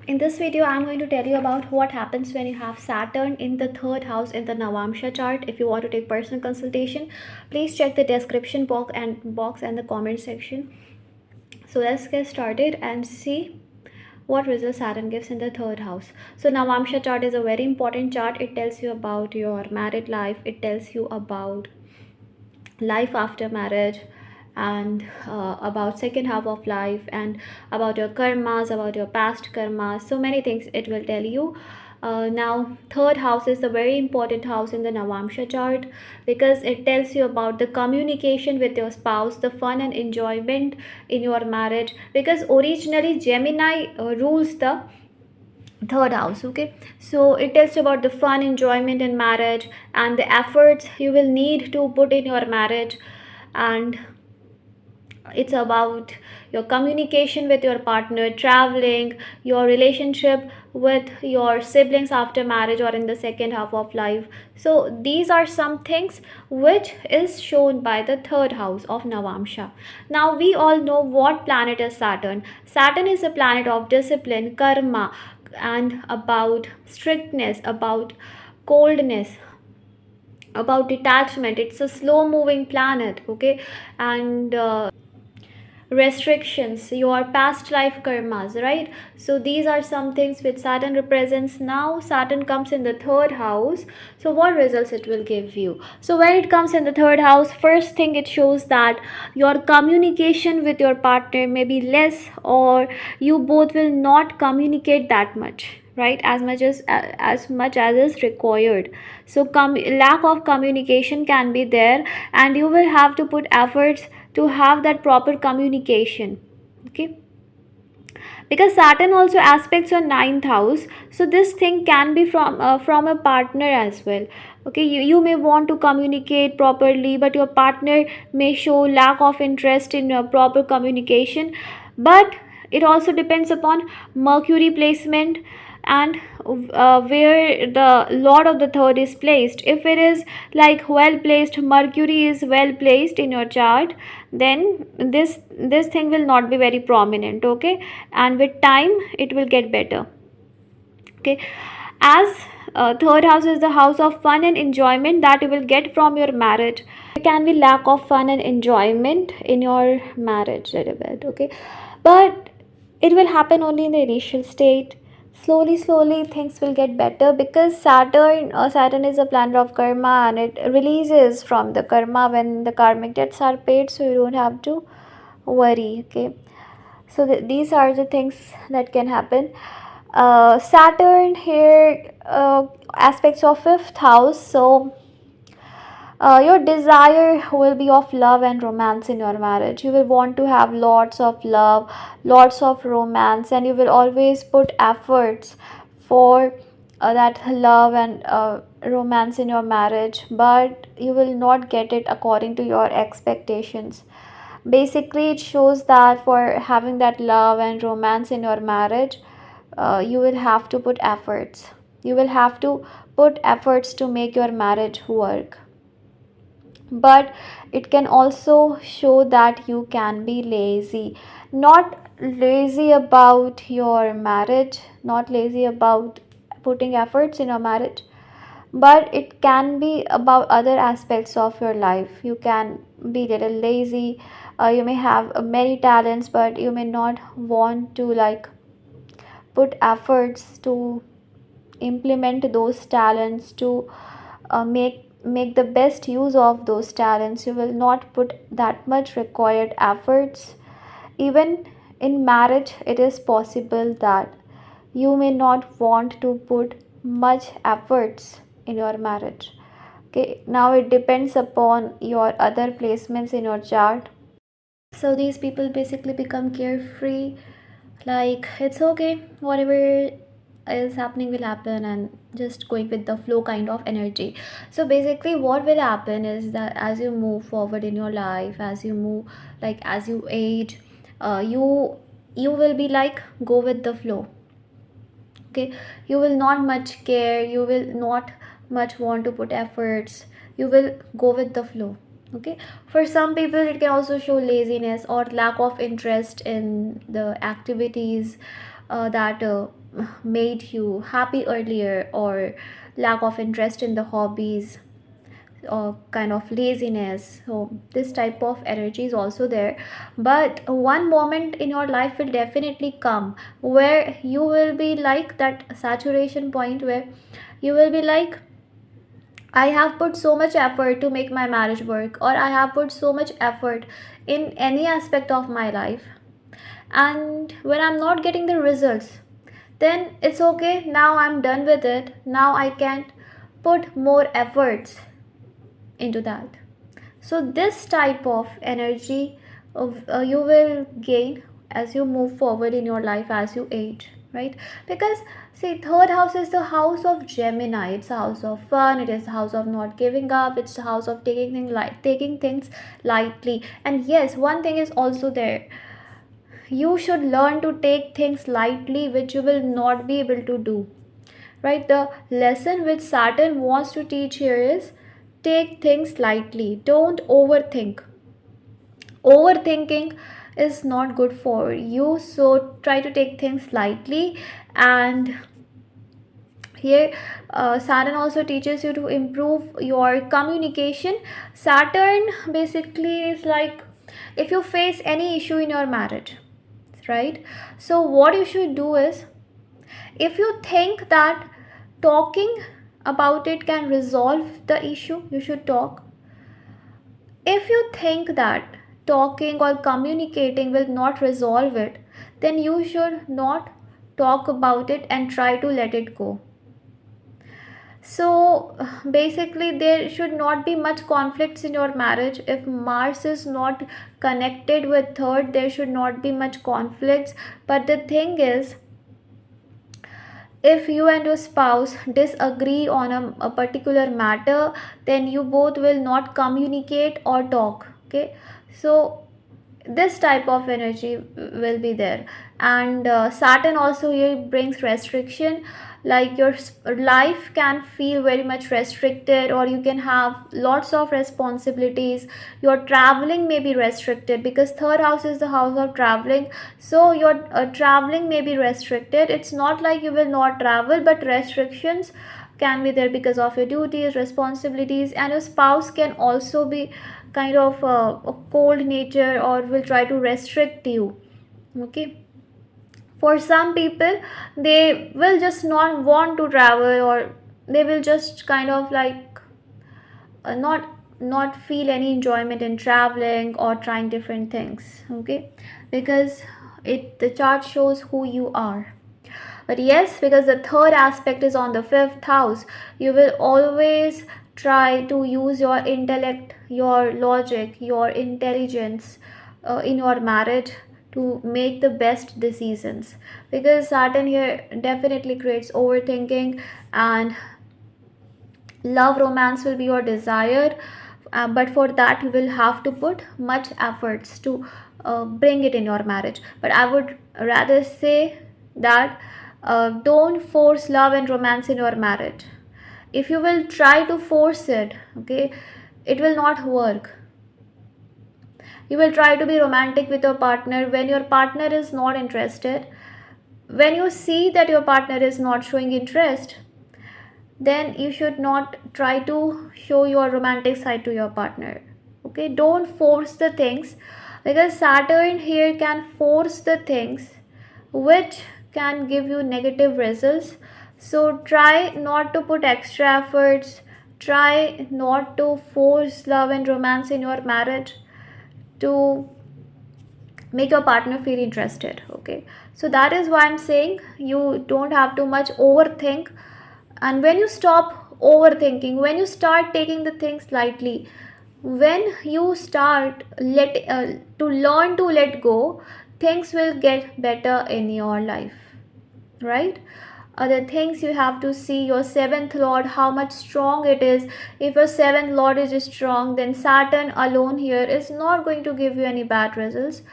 In this video, I'm going to tell you about what happens when you have Saturn in the third house in the Navamsa chart. If you want to take personal consultation, please check the description box and the comment section. So let's get started and see what results Saturn gives in the third house. So Navamsa chart is a very important chart. It tells you about your married life. It tells you about life after marriage, and about second half of life, and about your karmas, about your past karmas, so many things it will tell you. Now third house is a very important house in the Navamsha chart because it tells you about the communication with your spouse, the fun and enjoyment in your marriage, because originally Gemini rules the third house. Okay, so it tells you about the fun enjoyment in marriage and the efforts you will need to put in your marriage, and it's about your communication with your partner, traveling, your relationship with your siblings after marriage or in the second half of life. So these are some things which is shown by the third house of Navamsha. Now we all know what planet is Saturn. Saturn is a planet of discipline, karma, and about strictness, about coldness, about detachment. It's a slow moving planet. Okay, and restrictions, your past life karmas, right? So these are some things which Saturn represents. Now Saturn comes in the third house, so what results it will give you? So when it comes in the third house, first thing it shows that your communication with your partner may be less, or you both will not communicate that much, right? As much as is required. So lack of communication can be there, and you will have to put efforts to have that proper communication. Okay, because Saturn also aspects your ninth house, so this thing can be from a partner as well. Okay, you may want to communicate properly, but your partner may show lack of interest in proper communication. But it also depends upon Mercury placement, and where the Lord of the third is placed. If it is like well placed, Mercury is well placed in your chart, then this thing will not be very prominent. Okay, and with time it will get better. Okay, as third house is the house of fun and enjoyment that you will get from your marriage. There can be lack of fun and enjoyment in your marriage a little bit. Okay, but it will happen only in the initial state. Slowly things will get better, because Saturn is a planet of karma, and it releases from the karma when the karmic debts are paid, so you don't have to worry. Okay, so these are the things that can happen. Saturn here aspects of fifth house, so your desire will be of love and romance in your marriage. You will want to have lots of love, lots of romance, and you will always put efforts for that love and romance in your marriage, but you will not get it according to your expectations. Basically, it shows that for having that love and romance in your marriage, you will have to put efforts. You will have to put efforts to make your marriage work. But it can also show that you can be lazy. Not lazy about your marriage, not lazy about putting efforts in your marriage, but it can be about other aspects of your life. You can be little lazy. You may have many talents, but you may not want to like put efforts to implement those talents, to make the best use of those talents. You will not put that much required efforts. Even in marriage, it is possible that you may not want to put much efforts in your marriage. Okay, now it depends upon your other placements in your chart. So these people basically become carefree, like it's okay, whatever is happening will happen, and just going with the flow kind of energy. So basically what will happen is that as you move forward in your life, as you move, like as you age, you will be like go with the flow. Okay, you will not much care, you will not much want to put efforts, you will go with the flow. Okay, for some people it can also show laziness or lack of interest in the activities. that made you happy earlier, or lack of interest in the hobbies, or kind of laziness. So this type of energy is also there. But one moment in your life will definitely come where you will be like that saturation point, where you will be like, I have put so much effort to make my marriage work, or I have put so much effort in any aspect of my life, and when I'm not getting the results, then it's okay, now I'm done with it, now I can't put more efforts into that. So this type of energy of you will gain as you move forward in your life, as you age, right? Because see, third house is the house of Gemini. It's a house of fun, it is the house of not giving up, it's the house of taking things lightly. And yes, one thing is also there, you should learn to take things lightly, which you will not be able to do, right? The lesson which Saturn wants to teach here is, take things lightly, don't overthink. Overthinking is not good for you, so try to take things lightly. And here Saturn also teaches you to improve your communication. Saturn basically is like, if you face any issue in your marriage, right? So what you should do is, if you think that talking about it can resolve the issue, you should talk. If you think that talking or communicating will not resolve it, then you should not talk about it and try to let it go. So basically, there should not be much conflicts in your marriage. If Mars is not connected with third, there should not be much conflicts. But the thing is, if you and your spouse disagree on a particular matter, then you both will not communicate or talk. Okay, so this type of energy will be there. And Saturn also here brings restriction, like your life can feel very much restricted, or you can have lots of responsibilities. Your traveling may be restricted, because third house is the house of traveling. So your traveling may be restricted. It's not like you will not travel, but restrictions can be there because of your duties, responsibilities. And your spouse can also be kind of a cold nature, or will try to restrict you. Okay, for some people, they will just not want to travel, or they will just kind of like not feel any enjoyment in traveling or trying different things. Okay, because the chart shows who you are. But yes, because the third aspect is on the fifth house, you will always try to use your intellect, your logic, your intelligence in your marriage to make the best decisions. Because Saturn here definitely creates overthinking, and love romance will be your desire. But for that, you will have to put much efforts to bring it in your marriage. But I would rather say that don't force love and romance in your marriage. If you will try to force it, okay, it will not work. You will try to be romantic with your partner when your partner is not interested. When you see that your partner is not showing interest, then you should not try to show your romantic side to your partner. Okay, don't force the things, because Saturn here can force the things which can give you negative results. So try not to put extra efforts, try not to force love and romance in your marriage to make your partner feel interested. Okay, so that is why I'm saying you don't have to much overthink. And when you stop overthinking, when you start taking the things lightly, when you start to learn to let go, things will get better in your life, right? Other things, you have to see your seventh lord, how much strong it is. If your seventh lord is strong, then Saturn alone here is not going to give you any bad results.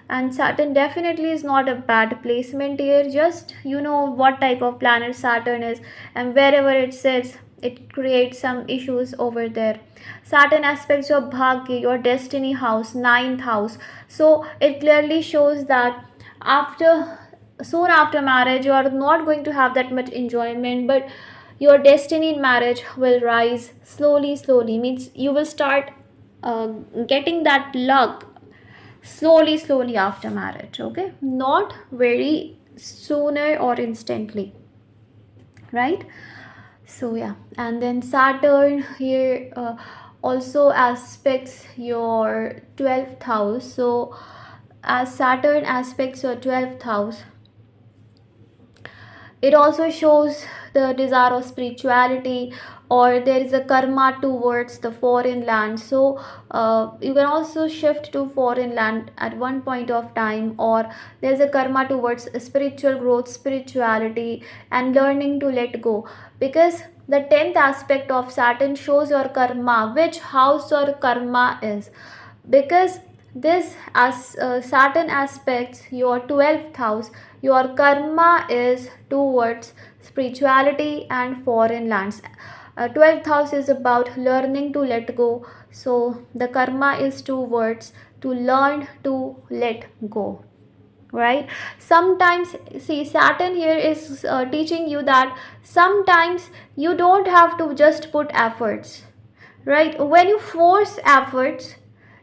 And Saturn definitely is not a bad placement here. Just you know what type of planet Saturn is, and wherever it sits, it creates some issues over there. Saturn aspects your bhagya, your destiny house, ninth house. So it clearly shows that after soon after marriage you are not going to have that much enjoyment, but your destiny in marriage will rise slowly, means you will start uh, getting that luck slowly after marriage. Okay, not very sooner or instantly, right? So yeah, and then Saturn here also aspects your 12th house. So as Saturn aspects your 12th house, it also shows the desire of spirituality, or there is a karma towards the foreign land. So you can also shift to foreign land at one point of time, or there's a karma towards spiritual growth, spirituality, and learning to let go, because the 10th aspect of Saturn shows your karma, which house your karma is, because this as Saturn aspects your 12th house, your karma is towards spirituality and foreign lands. 12th house is about learning to let go, so the karma is towards to learn to let go, right? Sometimes, see, Saturn here is teaching you that sometimes you don't have to just put efforts, right? When you force efforts,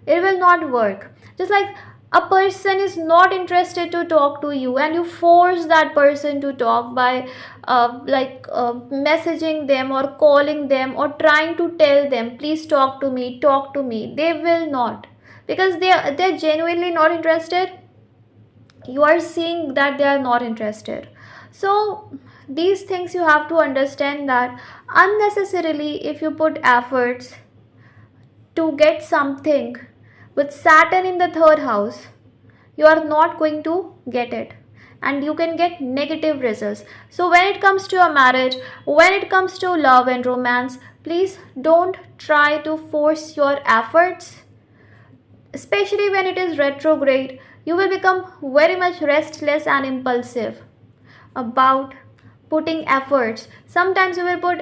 it will not work. Just like a person is not interested to talk to you and you force that person to talk by messaging them or calling them or trying to tell them, please talk to me, talk to me, they will not, because they're genuinely not interested. You are seeing that they are not interested. So these things you have to understand, that unnecessarily if you put efforts to get something with Saturn in the third house, you are not going to get it, and you can get negative results. So when it comes to your marriage, when it comes to love and romance, please don't try to force your efforts, especially when it is retrograde. You will become very much restless and impulsive about putting efforts. Sometimes you will put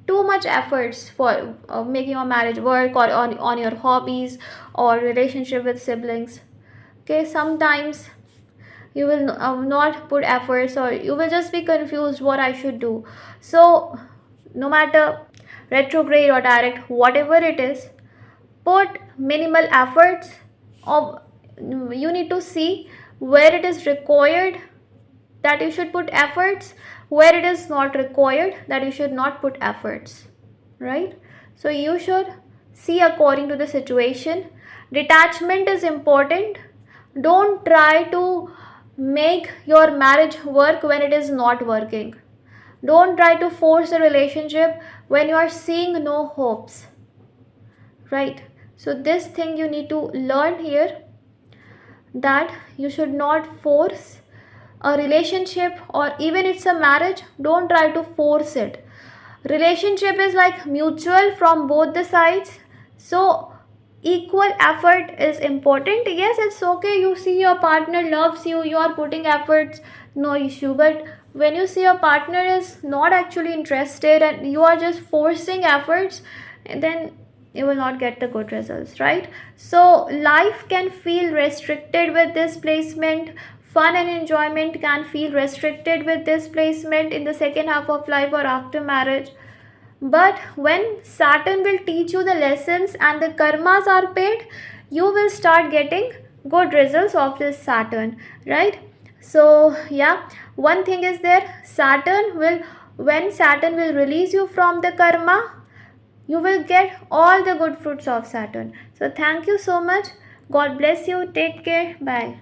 too much efforts for making your marriage work, or on your hobbies or relationship with siblings. Okay, sometimes you will not put efforts, or you will just be confused what I should do. So no matter retrograde or direct, whatever it is, put minimal efforts. Of you need to see where it is required that you should put efforts, where it is not required that you should not put efforts, right? So you should see according to the situation. Detachment is important. Don't try to make your marriage work when it is not working. Don't try to force a relationship when you are seeing no hopes, right? So this thing you need to learn here, that you should not force a relationship, or even it's a marriage, don't try to force it. Relationship is like mutual from both the sides, so equal effort is important. Yes, it's okay, you see your partner loves you, you are putting efforts, no issue. But when you see your partner is not actually interested and you are just forcing efforts, then you will not get the good results, right? So life can feel restricted with this placement. Fun and enjoyment can feel restricted with this placement in the second half of life or after marriage. But when Saturn will teach you the lessons and the karmas are paid, you will start getting good results of this Saturn, right? So yeah, one thing is there, Saturn will, when Saturn will release you from the karma, you will get all the good fruits of Saturn. So thank you so much. God bless you. Take care. Bye.